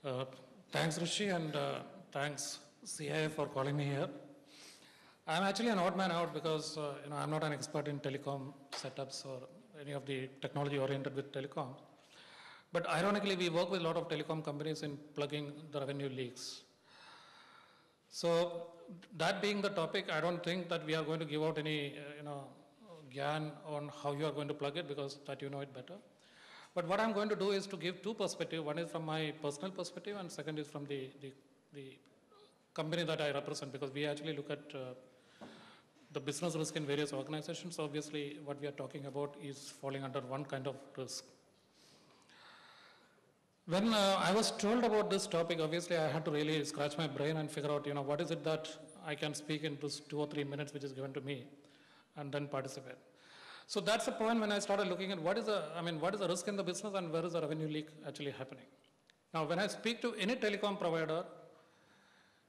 Uh, Thanks, Rishi, and thanks, CIA, for calling me here. I'm actually an odd man out because I'm not an expert in telecom setups or any of the technology oriented with telecom. But ironically, we work with a lot of telecom companies in plugging the revenue leaks. So that being the topic, I don't think that we are going to give out any gyan on how you are going to plug it because that you know it better. But what I'm going to do is to give two perspectives. One is from my personal perspective, and second is from the company that I represent, because we actually look at the business risk in various organizations. Obviously, what we are talking about is falling under one kind of risk. When I was told about this topic, obviously I had to really scratch my brain and figure out, what is it that I can speak in this 2 or 3 minutes which is given to me, and then participate. So that's the point when I started looking at what is the risk in the business and where is the revenue leak actually happening. Now, when I speak to any telecom provider,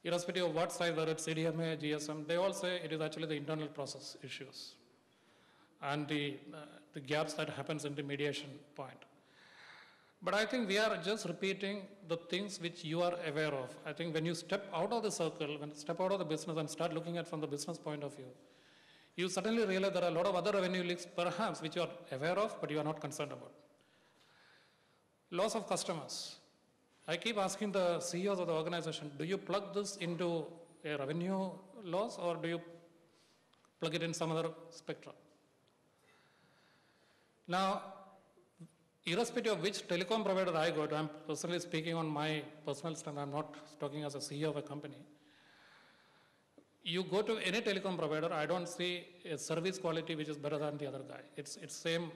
irrespective of what size, whether it's CDMA, GSM, they all say it is actually the internal process issues and the gaps that happens in the mediation point. But I think we are just repeating the things which you are aware of. I think when you step out of the circle, when you step out of the business and start looking at from the business point of view, you suddenly realize there are a lot of other revenue leaks perhaps which you are aware of, but you are not concerned about. Loss of customers. I keep asking the CEOs of the organization, do you plug this into a revenue loss or do you plug it in some other spectrum? Now, irrespective of which telecom provider I go to, I'm personally speaking on my personal stand, I'm not talking as a CEO of a company. You go to any telecom provider, I don't see a service quality which is better than the other guy. It's same,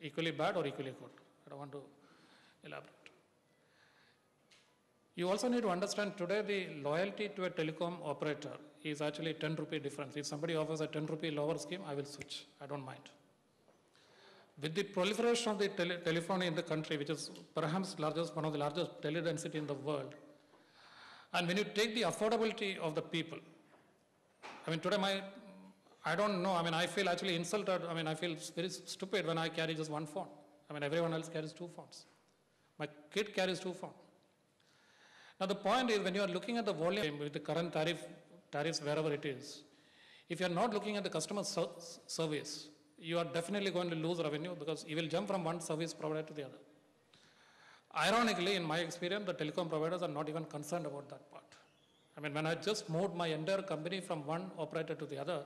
equally bad or equally good. I don't want to elaborate. You also need to understand today the loyalty to a telecom operator is actually 10 rupee difference. If somebody offers a 10 rupee lower scheme, I will switch. I don't mind. With the proliferation of the telephony in the country, which is perhaps one of the largest teledensity in the world, and when you take the affordability of the people, today I don't know, I feel actually insulted, I feel very stupid when I carry just one phone. Everyone else carries two phones. My kid carries two phones. Now the point is, when you are looking at the volume with the current tariffs wherever it is, if you are not looking at the customer service, you are definitely going to lose revenue because you will jump from one service provider to the other. Ironically, in my experience, the telecom providers are not even concerned about that part. When I just moved my entire company from one operator to the other,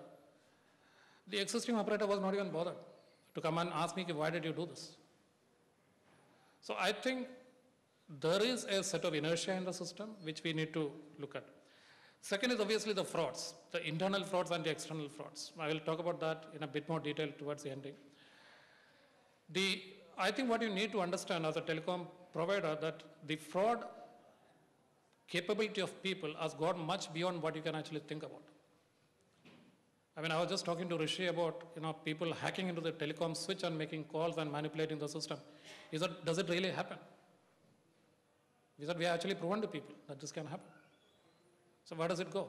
the existing operator was not even bothered to come and ask me, why did you do this? So I think there is a set of inertia in the system which we need to look at. Second is obviously the frauds, the internal frauds and the external frauds. I will talk about that in a bit more detail towards the ending. I think what you need to understand as a telecom provider that the fraud capability of people has gone much beyond what you can actually think about. I was just talking to Rishi about people hacking into the telecom switch and making calls and manipulating the system. Does it really happen? We have actually proven to people that this can happen. So where does it go?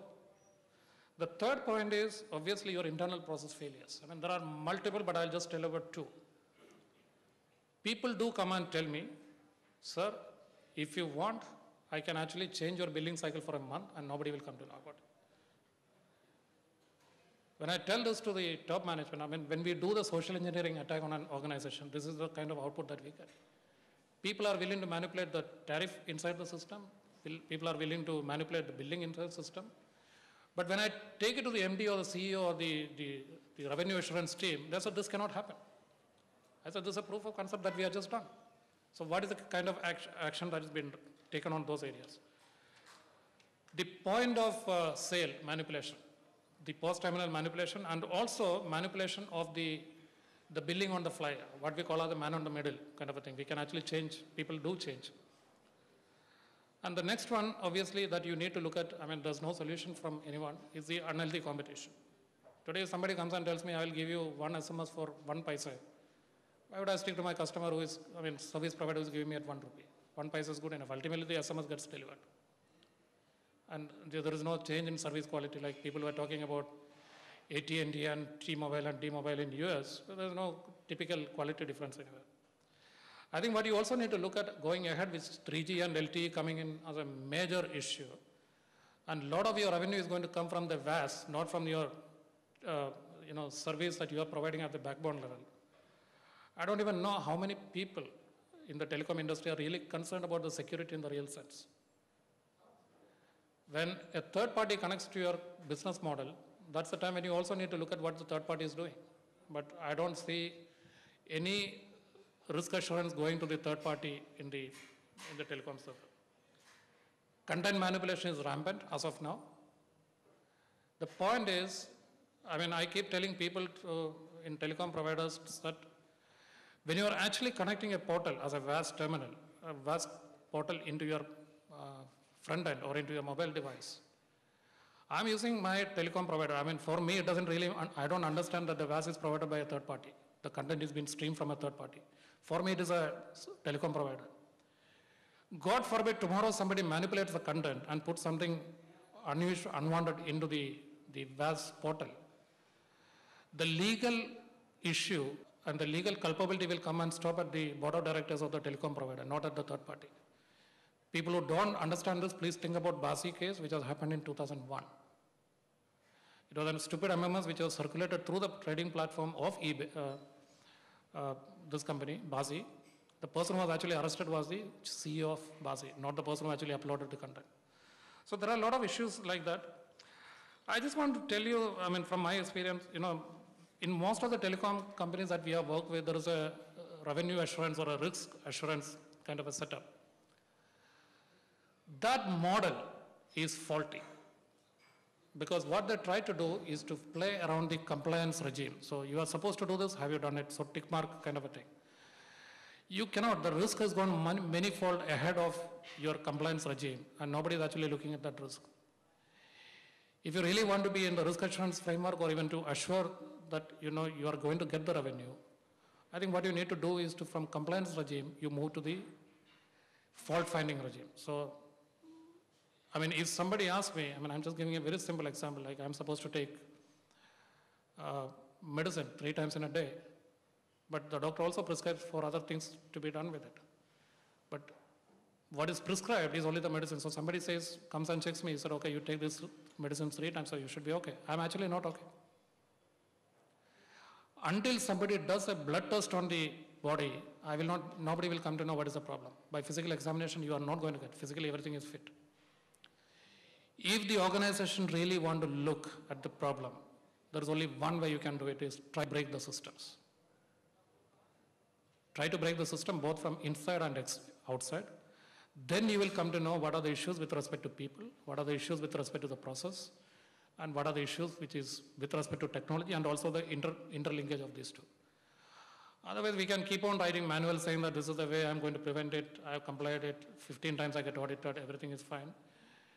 The third point is obviously your internal process failures. There are multiple, but I'll just tell about two. People do come and tell me, sir, if you want, I can actually change your billing cycle for a month and nobody will come to know about it. When I tell this to the top management, when we do the social engineering attack on an organization, this is the kind of output that we get. People are willing to manipulate the tariff inside the system. People are willing to manipulate the billing inside the system. But when I take it to the MD or the CEO or the revenue assurance team, they said this cannot happen. I said this is a proof of concept that we have just done. So what is the kind of action that has been taken on those areas? The point of sale manipulation, the post-terminal manipulation, and also manipulation of the billing on the fly, what we call as the man on the middle kind of a thing. We can actually change, people do change. And the next one, obviously, that you need to look at, there's no solution from anyone, is the unhealthy competition. Today, if somebody comes and tells me, I will give you one SMS for 1 paisa, why would I stick to my customer who is, service provider who is giving me at 1 rupee? 1 paisa is good enough. Ultimately, the SMS gets delivered. And there is no change in service quality, like people were talking about AT&T and T-Mobile and D-Mobile in US. So there's no typical quality difference anywhere. I think what you also need to look at going ahead with 3G and LTE coming in as a major issue. And a lot of your revenue is going to come from the VAS, not from your service that you are providing at the backbone level. I don't even know how many people in the telecom industry are really concerned about the security in the real sense. When a third party connects to your business model, that's the time when you also need to look at what the third party is doing. But I don't see any risk assurance going to the third party in the telecom sector. Content manipulation is rampant as of now. The point is, I keep telling people in telecom providers that when you are actually connecting a portal as a VAS terminal, a VAS portal into your front end or into your mobile device, I'm using my telecom provider. For me, it doesn't really, I don't understand that the VAS is provided by a third party. The content is being streamed from a third party. For me, it is a telecom provider. God forbid tomorrow somebody manipulates the content and puts something unusual, unwanted into the VAS portal. The legal issue and the legal culpability will come and stop at the board of directors of the telecom provider, not at the third party. People who don't understand this, please think about Basi case, which has happened in 2001. It was a stupid MMS which was circulated through the trading platform of eBay, this company, Basi. The person who was actually arrested was the CEO of Basi, not the person who actually uploaded the content. So there are a lot of issues like that. I just want to tell you, from my experience, in most of the telecom companies that we have worked with, there is a revenue assurance or a risk assurance kind of a setup. That model is faulty because what they try to do is to play around the compliance regime. So you are supposed to do this, have you done it? So tick mark kind of a thing. You cannot, the risk has gone many-fold ahead of your compliance regime and nobody is actually looking at that risk. If you really want to be in the risk assurance framework or even to assure that you are going to get the revenue, I think what you need to do is to, from compliance regime, you move to the fault finding regime. So, if somebody asks me, I'm just giving a very simple example, like I'm supposed to take medicine 3 times in a day, but the doctor also prescribes for other things to be done with it. But what is prescribed is only the medicine. So somebody comes and checks me, he said, okay, you take this medicine 3 times, so you should be okay. I'm actually not okay. Until somebody does a blood test on the body, nobody will come to know what is the problem. By physical examination, you are not going to get. Physically, everything is fit. If the organization really want to look at the problem, there is only one way you can do it, is try to break the systems. Try to break the system both from inside and outside. Then you will come to know what are the issues with respect to people, what are the issues with respect to the process, and what are the issues which is with respect to technology and also the interlinkage of these two. Otherwise, we can keep on writing manuals saying that this is the way I'm going to prevent it, I have complied it, 15 times I get audited, everything is fine.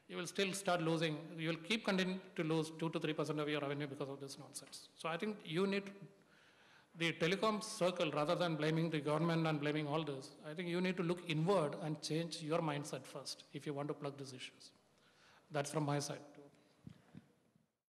You will still start losing, you will keep continuing to lose 2 to 3% of your revenue because of this nonsense. So I think you need the telecom circle, rather than blaming the government and blaming all this, I think you need to look inward and change your mindset first if you want to plug these issues. That's from my side.